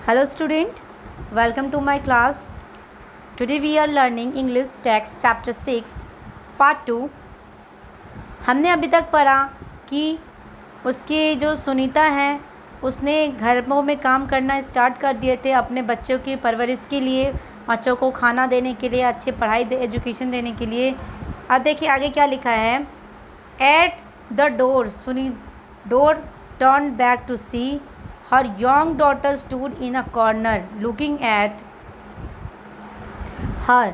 Hello student, welcome to my class. Today we are learning English text chapter 6 part 2. हमने अभी तक पढ़ा कि उसके जो सुनीता हैं उसने घरों में काम करना स्टार्ट कर दिए थे अपने बच्चों की परवरिश के लिए, बच्चों को खाना देने के लिए, अच्छी पढ़ाई एजुकेशन देने के लिए। अब देखिए आगे क्या लिखा है। At the door door turn back to see her young daughter stood in a corner looking at her.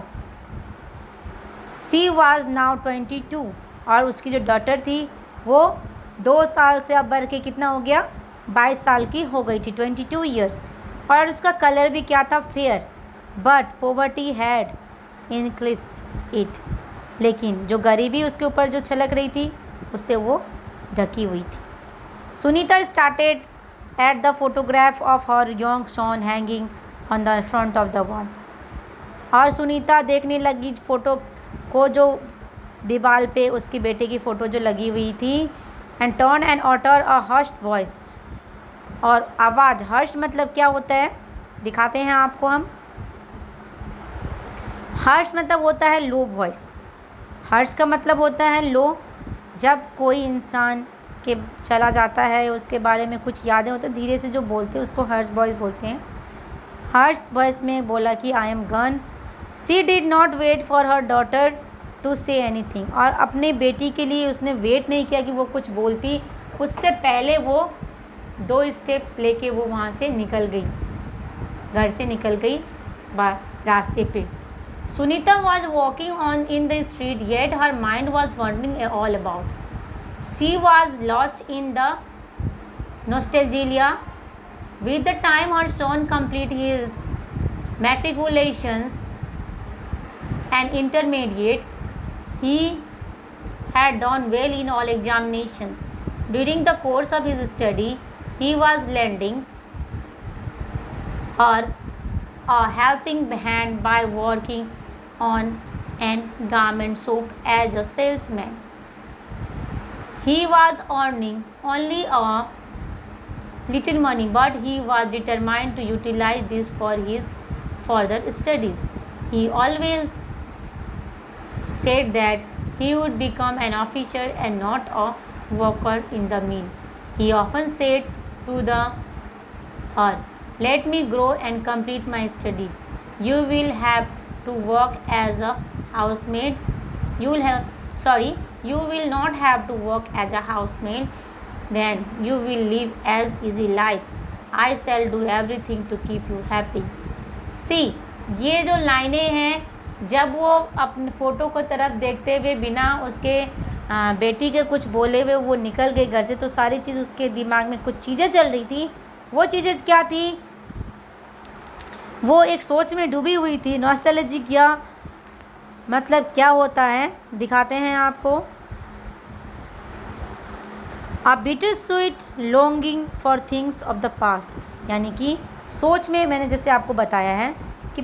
She was now 22 और उसकी जो डॉटर थी वो 2 साल से अब बढ़ के कितना हो गया, 22 साल की हो गई थी, 22 ईयर्स। और उसका कलर भी क्या था, fair. But poverty had eclipsed it, लेकिन जो गरीबी उसके ऊपर जो छलक रही थी उससे वो ढकी हुई थी। Sunita started at the photograph of her young son hanging on the front of the wall. और सुनीता देखने लगी फ़ोटो को जो दीवार पे उसकी बेटे की फ़ोटो जो लगी हुई थी। And turn and uttered a harsh voice, और आवाज़, हर्ष मतलब क्या होता है दिखाते हैं आपको हम। हर्ष मतलब होता है लो वॉइस। हर्ष का मतलब होता है लो, जब कोई इंसान के चला जाता है उसके बारे में कुछ यादें होती हैं, धीरे से जो बोलते हैं उसको हर्ष वॉइस बोलते हैं। हर्ष वॉइस में बोला कि I am gone. She did not wait for her daughter to say anything, और अपने बेटी के लिए उसने वेट नहीं किया कि वो कुछ बोलती, उससे पहले वो 2 स्टेप लेके वो वहाँ से निकल गई, घर से निकल गई रास्ते पे। Sunita was walking on in the street yet her mind was wondering all about. She was lost in the nostalgia. With the time her son completed his matriculations and intermediate, he had done well in all examinations. During the course of his study, he was lending her a helping hand by working on an garment shop as a salesman. He was earning only a little money, but he was determined to utilize this for his further studies. He always said that he would become an officer and not a worker in the mill. He often said to her, "Let me grow and complete my studies. You will have to work as a housemaid. You will not have to work as a housemaid. Then you will live as easy life. I shall do everything to keep you happy." See, ये जो लाइनें हैं, जब वो अपने photo को तरफ देखते हुए बिना उसके बेटी के कुछ बोले हुए वो निकल गई घर से, तो सारी चीज़ उसके दिमाग में कुछ चीज़ें चल रही थी। वो चीज़ें क्या थी, वो एक सोच में डूबी हुई थी। नॉस्टैल्जिया मतलब क्या होता है दिखाते हैं आपको। A bitter sweet longing for things of the past, यानी कि सोच में, मैंने जैसे आपको बताया है कि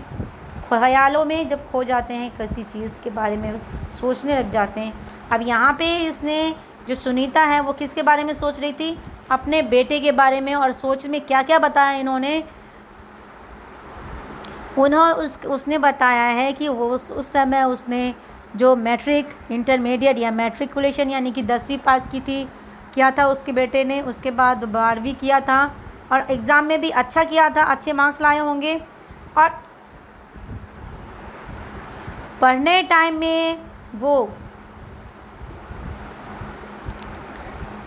ख्यालों में जब खो जाते हैं, किसी चीज़ के बारे में सोचने लग जाते हैं। अब यहाँ पे इसने जो सुनीता है वो किसके बारे में सोच रही थी, अपने बेटे के बारे में। और सोच में क्या क्या बताया इन्होंने, उसने बताया है कि वो उस समय उसने जो मैट्रिक, इंटरमीडिएट या मैट्रिकुलेशन यानी कि 10वीं पास की थी, किया था उसके बेटे ने। उसके बाद 12वीं किया था और एग्ज़ाम में भी अच्छा किया था, अच्छे मार्क्स लाए होंगे। और पढ़ने टाइम में वो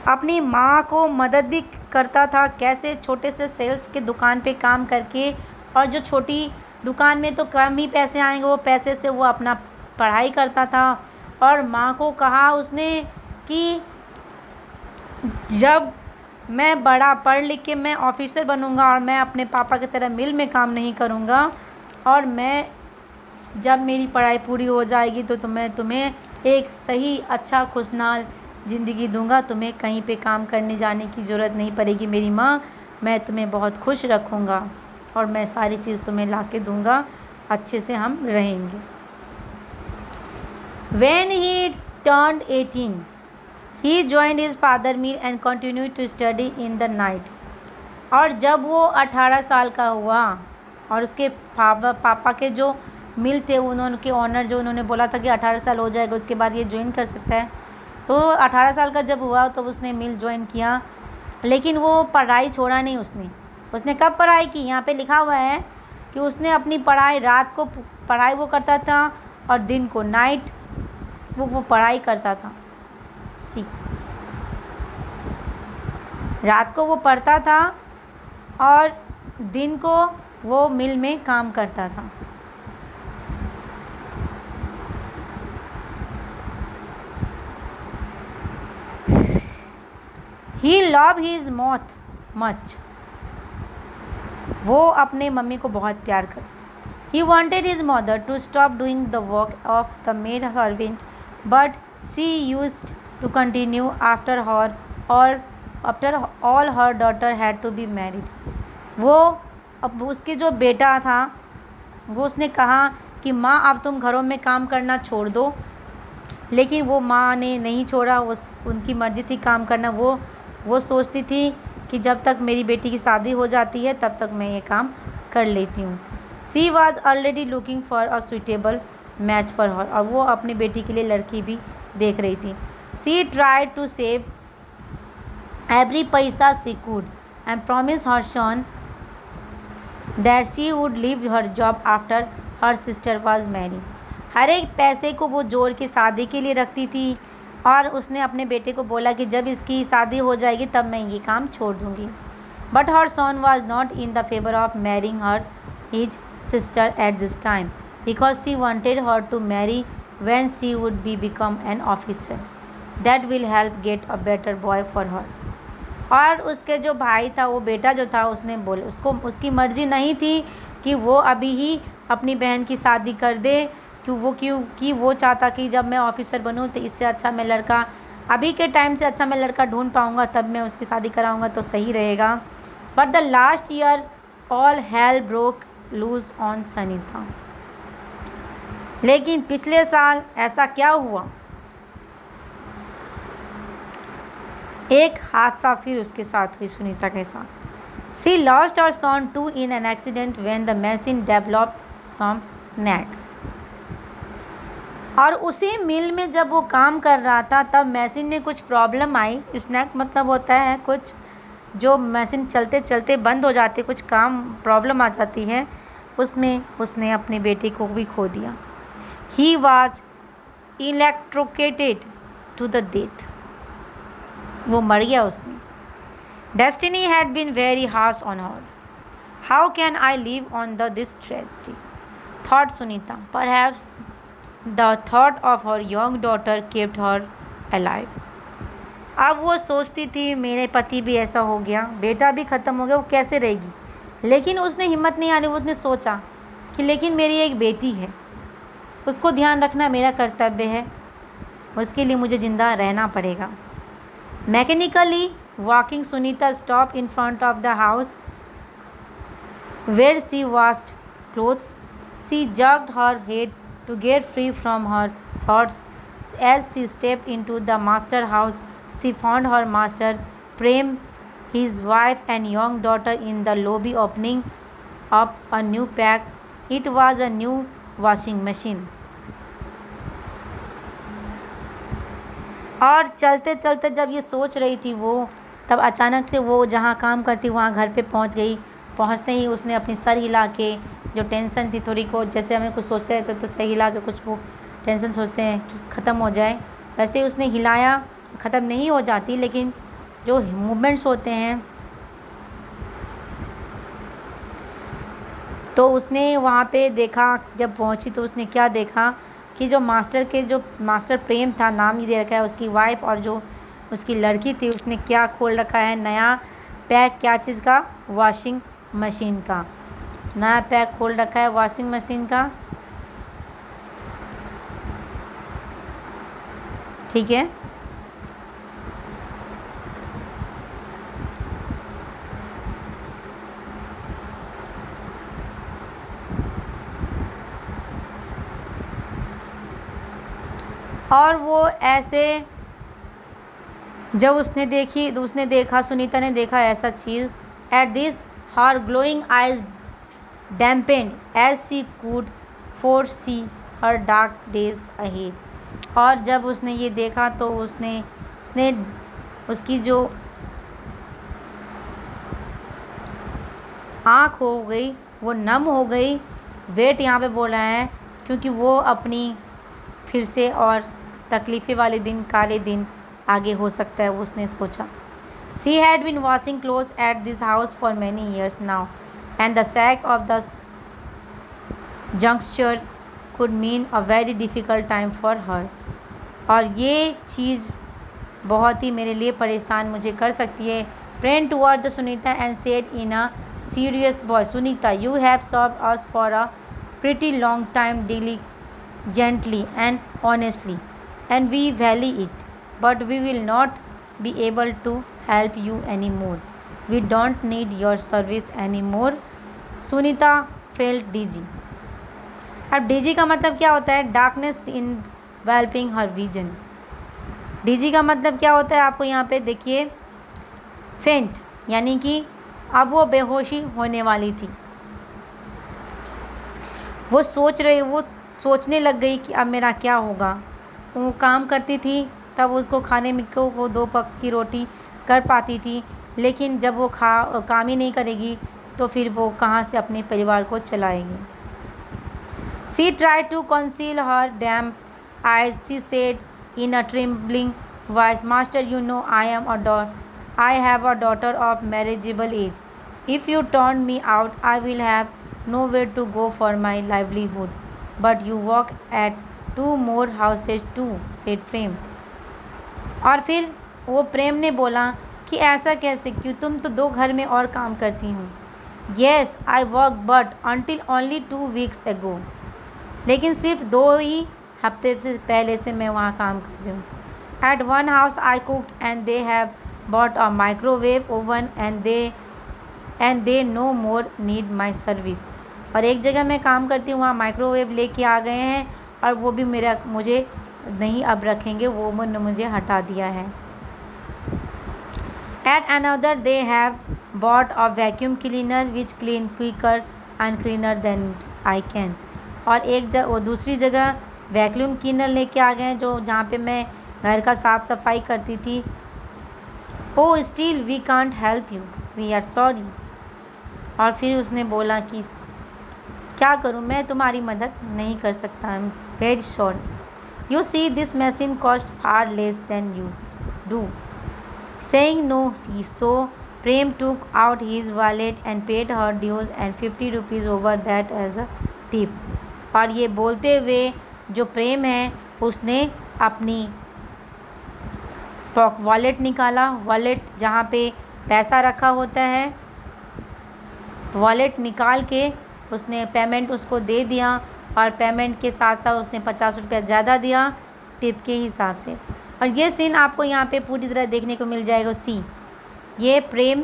अपनी माँ को मदद भी करता था, कैसे छोटे से सेल्स के दुकान पे काम करके, और जो छोटी दुकान में तो कम ही पैसे आएंगे, वो पैसे से वो अपना पढ़ाई करता था। और माँ को कहा उसने कि जब मैं बड़ा पढ़ लिख के मैं ऑफिसर बनूंगा और मैं अपने पापा की तरह मिल में काम नहीं करूंगा, और मैं जब मेरी पढ़ाई पूरी हो जाएगी तो मैं तुम्हें एक सही अच्छा खुशहाल ज़िंदगी दूंगा, तुम्हें कहीं पे काम करने जाने की ज़रूरत नहीं पड़ेगी मेरी माँ, मैं तुम्हें बहुत खुश रखूंगा और मैं सारी चीज़ तुम्हें ला के दूँगा, अच्छे से हम रहेंगे। When he turned 18, he joined his father mill and continued to study in the night. और जब वो 18 साल का हुआ और उसके पापा के जो मिल थे उन्होंने के ऑनर जो उन्होंने बोला था कि 18 साल हो जाएगा उसके बाद ये ज्वाइन कर सकता है, तो 18 साल का जब हुआ तो उसने मिल ज्वाइन किया। लेकिन वो पढ़ाई छोड़ा नहीं उसने। उसने कब पढ़ाई की, यहाँ पे लिखा हुआ है कि उसने अपनी पढ़ाई रात को पढ़ाई वो करता था और दिन को नाइट वो पढ़ाई करता था। सी रात को वो पढ़ता था और दिन को वो मिल में काम करता था। He love his mother much. वो अपने मम्मी को बहुत प्यार करता। He wanted his mother to stop doing the work of the maid servant but she used to continue after all her daughter had to be married. वो अब उसके जो बेटा था वो उसने कहा कि माँ अब तुम घरों में काम करना छोड़ दो, लेकिन वो माँ ने नहीं छोड़ा। उनकी मर्ज़ी थी काम करना। वो सोचती थी कि जब तक मेरी बेटी की शादी हो जाती है तब तक मैं ये काम कर लेती हूँ। She was already looking for a suitable match for her. और वो अपनी बेटी के लिए लड़की भी देख रही थी। She tried to save every पैसा she could and promise her son that she would leave her job after her sister was married. हर एक पैसे को वो जोड़ के शादी के लिए रखती थी और उसने अपने बेटे को बोला कि जब इसकी शादी हो जाएगी तब मैं ये काम छोड़ दूँगी। But her son was not in the favour of marrying her his sister at this time because she wanted her to marry when she would be become an officer that will help get a better boy for her। और उसके जो भाई था वो बेटा जो था उसने बोले उसकी मर्ज़ी नहीं थी कि वो अभी ही अपनी बहन की शादी कर दे, क्योंकि वो चाहता कि जब मैं ऑफिसर बनूं तो इससे अच्छा मैं लड़का अभी के टाइम से अच्छा मैं लड़का ढूंढ पाऊंगा, तब मैं उसकी शादी कराऊंगा तो सही रहेगा। But the last year all hello broke lose on Sunita. लेकिन पिछले साल ऐसा क्या हुआ, एक हादसा फिर उसके साथ हुई सुनीता के साथ। She lost her son too in an accident when the machine developed some snag. और उसी मिल में जब वो काम कर रहा था तब मशीन में कुछ प्रॉब्लम आई। स्नैक मतलब होता है कुछ जो मशीन चलते चलते बंद हो जाती है, कुछ काम प्रॉब्लम आ जाती है, उसमें उसने अपनी बेटी को भी खो दिया। He was electrocuted to the death. वो मर गया उसमें। Destiny had been very harsh on her. How can I live on the this tragedy thought Sunita. Perhaps the thought of her young daughter kept her alive. अब वो सोचती थी मेरे पति भी ऐसा हो गया, बेटा भी ख़त्म हो गया, वो कैसे रहेगी। लेकिन उसने हिम्मत नहीं आनी। उसने सोचा कि लेकिन मेरी एक बेटी है, उसको ध्यान रखना मेरा कर्तव्य है, उसके लिए मुझे ज़िंदा रहना पड़ेगा। Mechanically walking Sunita stop in front of the house where she washed clothes. She jerked her head to get free from her thoughts. As she stepped into the master house, she found her master, Prem, his wife and young daughter in the lobby opening up a new pack. It was a new washing machine. और चलते चलते जब ये सोच रही थी वो, तब अचानक से वो जहाँ काम करती वहाँ घर पे पहुँच गई। पहुँचते ही उसने अपनी सर हिला के, जो टेंशन थी थोड़ी को, जैसे हमें कुछ सोचते हैं तो सर हिला के कुछ वो टेंशन सोचते हैं कि ख़त्म हो जाए, वैसे ही उसने हिलाया। ख़त्म नहीं हो जाती, लेकिन जो मूवमेंट्स होते हैं, तो उसने वहाँ पे देखा। जब पहुँची तो उसने क्या देखा कि जो मास्टर प्रेम था, नाम ही दे रखा है, उसकी वाइफ और जो उसकी लड़की थी, उसने क्या खोल रखा है नया पैक। क्या चीज़ का? वॉशिंग मशीन का नया पैक खोल रखा है, वॉशिंग मशीन का। ठीक है, और वो ऐसे जब उसने देखा, सुनीता ने देखा ऐसा चीज़, At this, her glowing eyes dampened as she could foresee her dark days ahead. और जब उसने ये देखा तो उसने उसने उसकी जो आँख हो गई वो नम हो गई। वेट यहाँ पे बोला है क्योंकि वो अपनी फिर से और तकलीफ़ें वाले दिन, काले दिन आगे हो सकता है, वो उसने सोचा। She had been washing clothes at this house for many years now, and the sack of the junctures could mean a very difficult time for her. और ये चीज़ बहुत ही मेरे लिए परेशान मुझे कर सकती है। Prayed toward the Sunita and said in a serious voice, Sunita, you have served us for a pretty long time diligently and honestly, and we value it, but we will not be able to help you anymore. We don't need your service anymore. Sunita felt dizzy. अब डिजी का मतलब क्या होता है? Darkness इनवेल्पिंग her vision. डिजी का मतलब क्या होता है? आपको यहाँ पे देखिए, फेंट, यानी कि अब वो बेहोशी होने वाली थी। वो सोचने लग गई कि अब मेरा क्या होगा। वो काम करती थी तब उसको खाने में को वो 2 वक्त की रोटी कर पाती थी, लेकिन जब वो काम ही नहीं करेगी तो फिर वो कहाँ से अपने परिवार को चलाएगी। She tried to conceal her damp eyes. She said in a trembling voice, Master, you know I have a daughter of marriageable age. If you turn me out, I will have nowhere to go for my livelihood. But you work at 2 more houses too, said Prem. और फिर वो प्रेम ने बोला कि ऐसा कैसे, क्यों, तुम तो 2 घर में और काम करती हो। Yes, I work but until only 2 weeks ago. लेकिन सिर्फ 2 ही हफ्ते से पहले से मैं वहाँ काम कर रही हूँ। At one house I cooked and they have bought a microwave oven and they no more need my service. और एक जगह मैं काम करती हूँ, वहाँ माइक्रोवेव लेके आ गए हैं और वो भी मुझे नहीं अब रखेंगे, वो मुझे हटा दिया है। At another they have bought a vacuum cleaner which clean quicker and cleaner than I can. और वो दूसरी जगह वैक्यूम क्लीनर लेके आ गए हैं जो जहाँ पे मैं घर का साफ़ सफाई करती थी। Oh still we can't help you, we are sorry. और फिर उसने बोला कि क्या करूँ, मैं तुम्हारी मदद नहीं कर सकता, I am very sorry. You see this machine cost far less than you do. Saying no she so Prem took out his wallet and paid her dues and 50 rupees over that as a tip. और ये बोलते हुए जो प्रेम है उसने अपनी wallet निकाला, wallet जहाँ पे पैसा रखा होता है, वॉलेट निकाल के उसने पेमेंट उसको दे दिया और पेमेंट के साथ साथ उसने 50 रुपया ज़्यादा दिया टिप के हिसाब से। और ये सीन आपको यहाँ पे पूरी तरह देखने को मिल जाएगा। ये प्रेम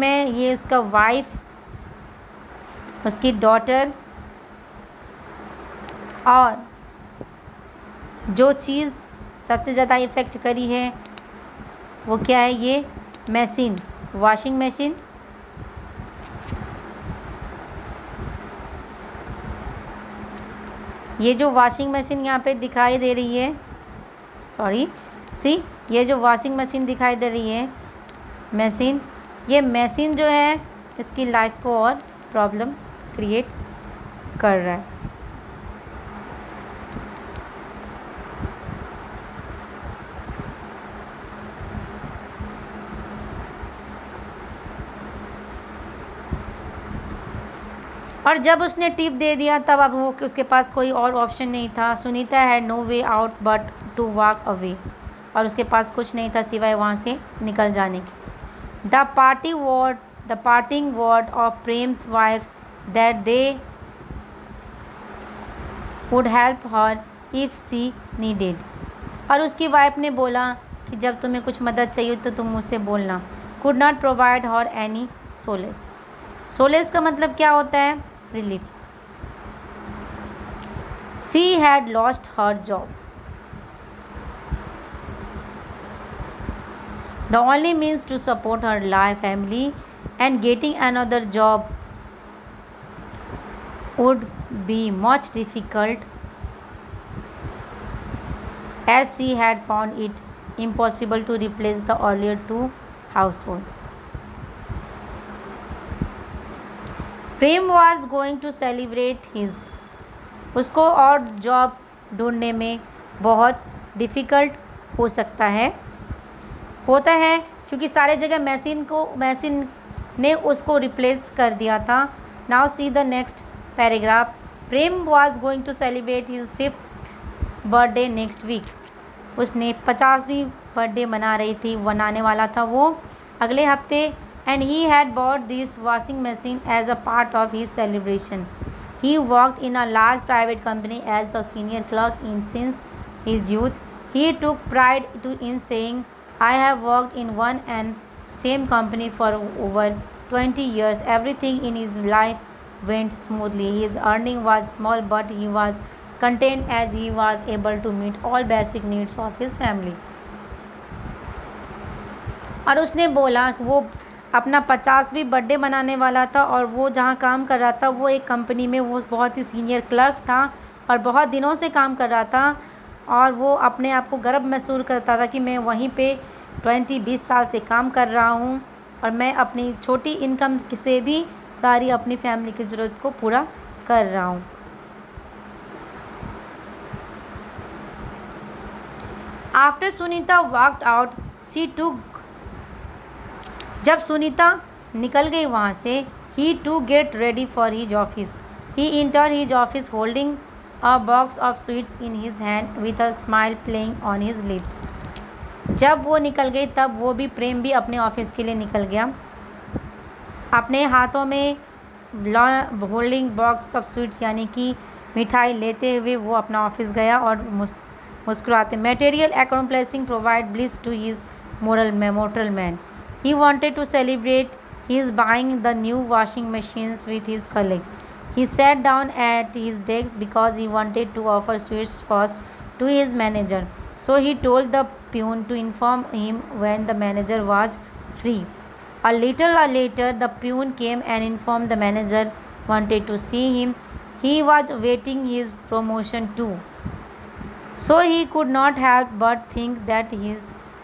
है, ये उसका वाइफ, उसकी डॉटर। और जो चीज़ सबसे ज़्यादा इफ़ेक्ट करी है वो क्या है? ये मशीन, वॉशिंग मशीन। ये जो वॉशिंग मशीन यहाँ पे दिखाई दे रही है, ये जो वॉशिंग मशीन दिखाई दे रही है मशीन, ये मशीन जो है इसकी लाइफ को और प्रॉब्लम क्रिएट कर रहा है। और जब उसने टिप दे दिया तब अब वो उसके पास कोई और ऑप्शन नहीं था। Sunita had no way out but to walk away. और उसके पास कुछ नहीं था सिवाय वहाँ से निकल जाने की। The parting word of Prem's wife that they would help her if she needed. और उसकी वाइफ ने बोला कि जब तुम्हें कुछ मदद चाहिए तो तुम मुझसे बोलना। Could not provide her any solace. Solace का मतलब क्या होता है? Relief. She had lost her job. The only means to support her life, family, and getting another job would be much difficult, as she had found it impossible to replace the earlier two households. Prem was going to celebrate his, उसको और job ढूंढने में बहुत difficult हो सकता है, होता है, क्योंकि सारे जगह मशीन ने उसको रिप्लेस कर दिया था. Now see the next paragraph. Prem was going to celebrate his 5th birthday next week. उसने 50वीं बर्थडे मनाने वाला था वो अगले हफ्ते. And he had bought this washing machine as a part of his celebration. He worked in a large private company as a senior clerk since his youth. He took pride in saying, "I have worked in one and same company for over 20 years." Everything in his life went smoothly. His earning was small, but he was content as he was able to meet all basic needs of his family. और उसने बोला कि वो अपना 50वीं birthday मनाने वाला था और वो जहाँ काम कर रहा था वो एक कंपनी में वो बहुत ही सीनियर क्लर्क था और बहुत दिनों से काम कर रहा था और वो अपने आप को गर्व महसूस करता था कि मैं वहीं पे 20 साल से काम कर रहा हूँ और मैं अपनी छोटी इनकम से भी सारी अपनी फैमिली की ज़रूरत को पूरा कर रहा हूँ. After Sunita walked out she too, जब सुनीता निकल गई वहाँ से, he too get ready for his office. He enter his office holding a box of sweets in his hand with a smile playing on his lips. जब वो निकल गई तब वो भी प्रेम भी अपने ऑफिस के लिए निकल गया. अपने हाथों में होल्डिंग बॉक्स ऑफ स्वीट्स यानी कि मिठाई लेते हुए वो अपना ऑफिस गया और मुस्कुराते. Material accomplishing provide bliss to his mortal man. He wanted to celebrate his buying the new washing machines with his colleagues. He sat down at his desk because he wanted to offer sweets first to his manager. So he told the peon to inform him when the manager was free. A little later, the peon came and informed the manager wanted to see him. He was awaiting his promotion too. So he could not help but think that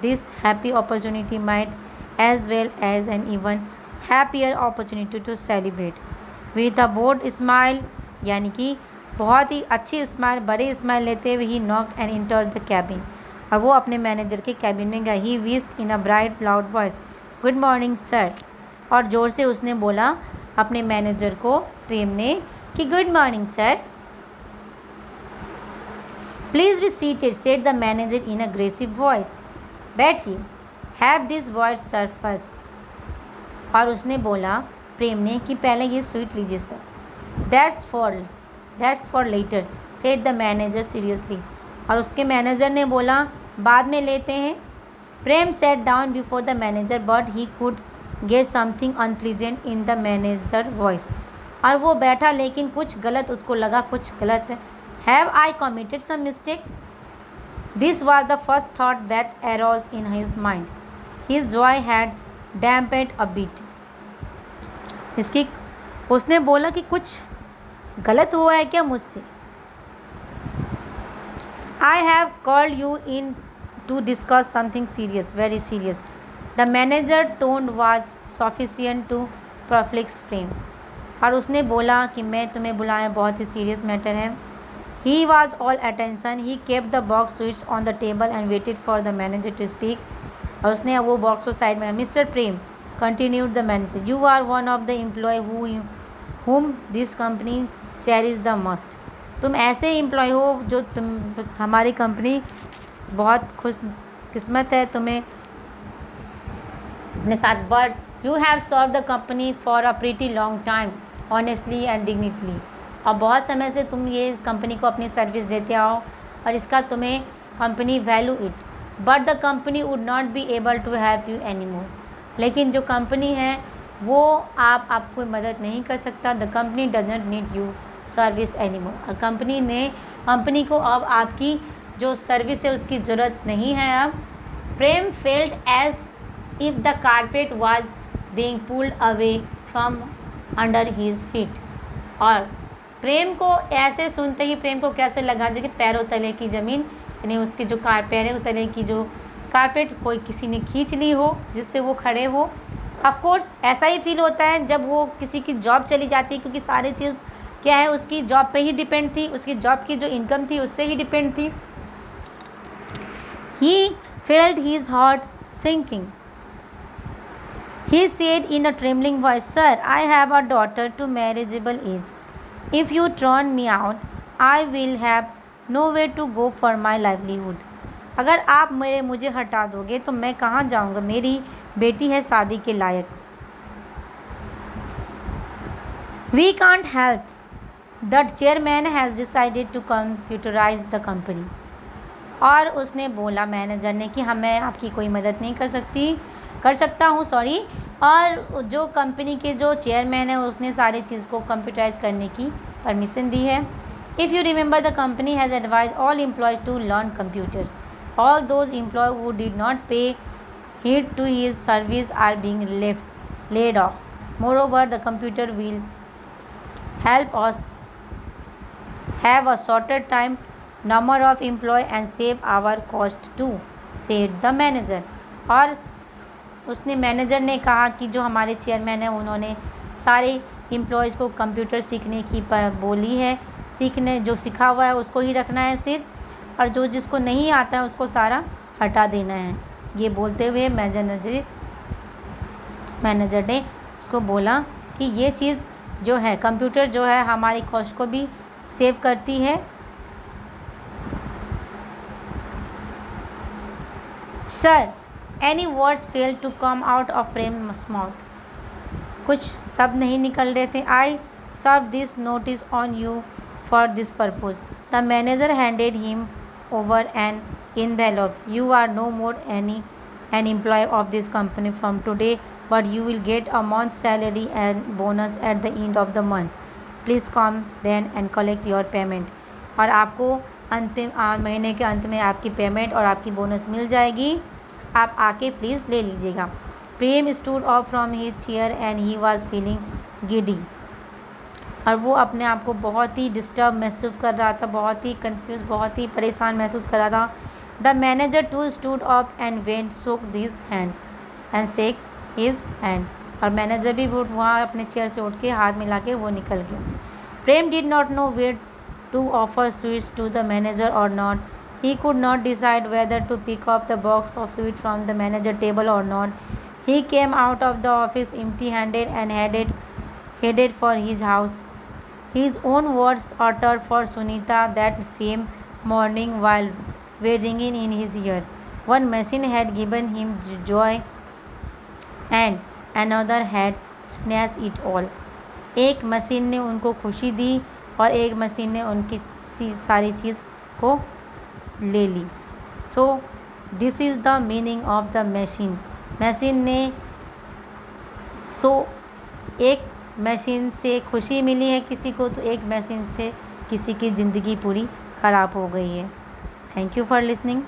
this happy opportunity might as well as an even happier opportunity to celebrate. With a broad smile, यानी कि बहुत ही अच्छी smile, बड़े smile लेते हुए ही knocked and entered the cabin. और वो अपने मैनेजर के कैबिन में गया. He wished in a bright loud voice, "Good morning sir." और ज़ोर से उसने बोला अपने मैनेजर को, प्रेम ने, कि good morning sir. "Please be seated," said the manager in a aggressive voice. बैठिए. "Have this word sir first." और उसने बोला प्रेम ने कि पहले ये स्वीट लीजिए sir. That's for later," said the manager seriously. और उसके मैनेजर ने बोला बाद में लेते हैं. प्रेम sat down before the manager but he could get something unpleasant in the manager voice. और वो बैठा लेकिन कुछ गलत उसको लगा, कुछ गलत. Have I committed some mistake? This was the first thought that arose in his mind. His joy had dampened a bit. उसने बोला कि कुछ गलत हुआ है क्या मुझसे. I have called you in to discuss something serious, very serious. The manager tone was sufficient to perplex Prem. और उसने बोला कि मैं तुम्हें बुलाया, बहुत ही सीरियस मैटर है. He was all attention. He kept the box sweets on the table and waited for the manager to speak. और उसने वो बॉक्स को साइड में. "Mr. Prem," continued the manager, "you are one of the employee whom this company cherishes the most." तुम ऐसे employ हो जो हमारी कंपनी बहुत खुश किस्मत है तुम्हें अपने साथ. "But you have served the company for a pretty long time, honestly and dignitely." और बहुत समय से तुम ये इस कंपनी को अपनी सर्विस देते आओ और इसका तुम्हें company value it. But the company would not be able to help you any more. लेकिन जो कंपनी है वो आपको मदद नहीं कर सकता. The company does not need you service any more. और कंपनी को अब आपकी जो सर्विस है उसकी ज़रूरत नहीं है अब. Prem felt as if the carpet was being pulled away from under his feet। और प्रेम को ऐसे सुनते ही प्रेम को कैसे लगा जो कि पैरों तले की ज़मीन, यानी उसके जो पैरों तले की जो कारपेट कोई किसी ने खींच ली हो, जिस पे वो खड़े हो। ऑफ कोर्स ऐसा ही फील होता है जब वो किसी की जॉब चली जाती है, क्योंकि सारी चीज़ क्या है उसकी जॉब पे ही डिपेंड थी, उसकी जॉब की जो इनकम थी उससे ही डिपेंड थी। He felt his heart sinking. He said in a trembling voice, "Sir, I have a daughter to marriageable age. If you turn me out, I will have nowhere to go for my livelihood." अगर आप मुझे हटा दोगे तो मैं कहाँ जाऊँगा, मेरी बेटी है शादी के लायक। We can't help. The chairman has decided to computerize the company. और उसने बोला मैनेजर ने कि मैं आपकी कोई मदद नहीं कर सकता हूँ सॉरी। और जो कंपनी के जो चेयरमैन है उसने सारी चीज़ को कंप्यूटराइज करने की परमिशन दी है। If you remember the company has advise all employees to learn computer. All those employee who did not pay heed to his service are being laid off. Moreover, the computer will help us have a shorter time number of employee and save our cost too, said the manager। और उसने manager ने कहा कि जो हमारे chairman हैं उन्होंने सारे एम्प्लॉयज़ को कंप्यूटर सीखने की बोली है, जो सीखा हुआ है उसको ही रखना है सिर्फ, और जो जिसको नहीं आता है उसको सारा हटा देना है। ये बोलते हुए मैनेजर ने उसको बोला कि ये चीज़ जो है कंप्यूटर जो है हमारी कॉस्ट को भी सेव करती है। Sir, any words fail to come out of Prem's mouth. कुछ शब्द नहीं निकल रहे थे। I serve this notice on you for this purpose. The manager handed him over an envelope. You are no more an employee of this company from today, but you will get a month's salary and bonus at the end of the month. Please come then and collect your payment. और आपको अंतिम महीने के अंत में आपकी payment और आपकी बोनस मिल जाएगी, आप आके प्लीज़ ले लीजिएगा। Prem stood up from his chair and he was feeling giddy. और वो अपने आप को बहुत ही डिस्टर्ब महसूस कर रहा था, बहुत ही कंफ्यूज, बहुत ही परेशान महसूस कर रहा था। The manager too stood up and went shook this hand and shake his hand. और मैनेजर भी वहाँ अपने चेयर से उठ के हाथ मिला के वो निकल गया। Prem did not know where to offer sweets to the manager और not. He could not decide whether to pick up the box of sweets from the manager table or not. He came out of the office empty-handed and headed for his house. His own words uttered for Sunita that same morning while ringing in his ear. One machine had given him joy and another had snatched it all. एक machine ने उनको खुशी दी और एक machine ने उनकी सारी चीज़ को ले ली। So this is the meaning of the machine ने एक मशीन से खुशी मिली है किसी को, तो एक मशीन से किसी की ज़िंदगी पूरी ख़राब हो गई है। Thank you for listening.